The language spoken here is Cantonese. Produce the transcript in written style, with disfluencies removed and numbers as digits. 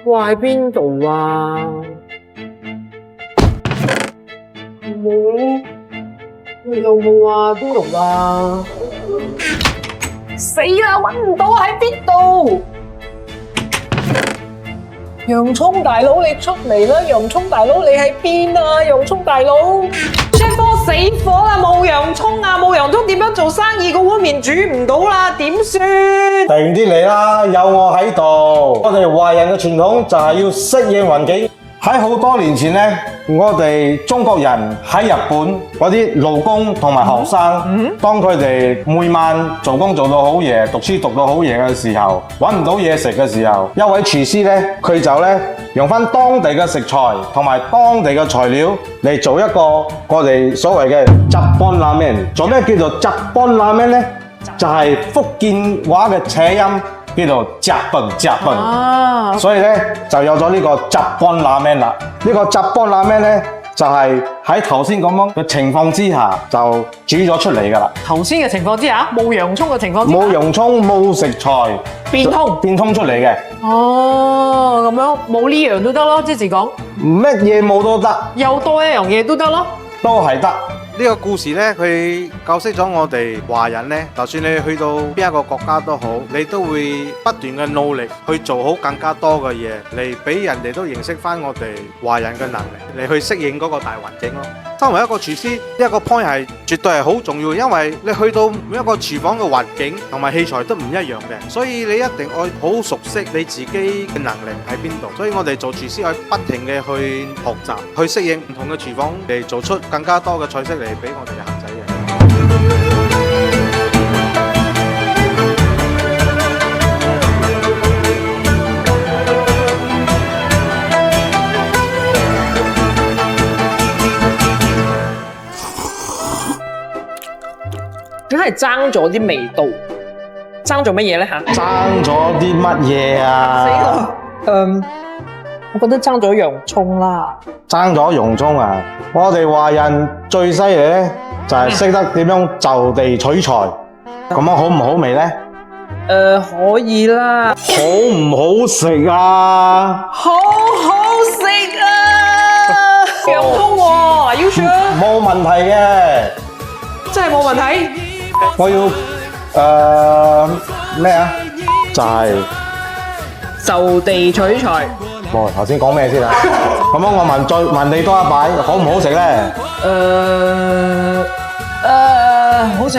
掛喺邊度啊？冇，有冇啊？邊度啊？死啦！搵唔到喺邊度？洋蔥大佬，你出嚟啦！洋蔥大佬，你喺邊啊？洋蔥大佬 ，chef 哥死火啦！冇洋蔥啊！冇洋蔥點樣做生意？個碗麵煮唔到啦，點算？定啲嚟啦，有我喺度。我哋華人嘅傳統就係要適應環境。喺好多年前呢，我哋中國人喺日本嗰啲勞工同埋學生，當佢哋每晚做工做到好夜，讀書讀到好夜嘅時候，揾唔到嘢食嘅時候，一位廚師呢，佢就呢，用返當地嘅食材同埋當地嘅材料嚟做一個我哋所謂嘅雜拌拉麵。做咩叫做雜拌拉麵呢？就係福建話嘅扯音。叫做雜拌，所以呢，就有咗呢個雜拌拉麵啦。呢個雜拌拉麵呢，就係喺頭先咁樣嘅情況之下就煮咗出嚟㗎啦。頭先嘅情況之下，冇洋葱嘅情況之下，冇洋葱冇食材，變通出嚟嘅。哦，咁樣冇呢樣都得咯，即是講乜嘢冇都得，又多一樣嘢都得咯，都係得。呢個故事呢，佢教識咗我哋華人呢，就算你去到邊一個國家都好，你都會不斷嘅努力去做好更加多嘅嘢，嚟俾人哋都認識翻我哋華人嘅能力，嚟去適應嗰個大環境咯。身為一個廚師，一個 point 係絕對係好重要，因為你去到每一個廚房嘅環境同埋器材都唔一樣嘅，所以你一定要好熟悉你自己嘅能力喺邊度。所以我哋做廚師可以不停嘅去學習，去適應唔同嘅廚房，嚟做出更加多嘅菜式嚟俾我哋嘅客仔嘅。梗係爭咗啲味道，爭咗乜嘢咧嚇？爭咗啲乜嘢啊？死咯！我覺得爭咗洋葱啦。爭咗洋葱啊！我哋華人最犀利咧，就係識得點樣就地取材，咁樣好唔好味咧？可以啦。好唔好食啊？好好食啊！洋葱喎，Are you sure？冇問題嘅，真係冇問題。我要咩啊？就係就地取材。我頭先講咩先啊？咁樣我再問你多一擺，好唔好食咧？好食。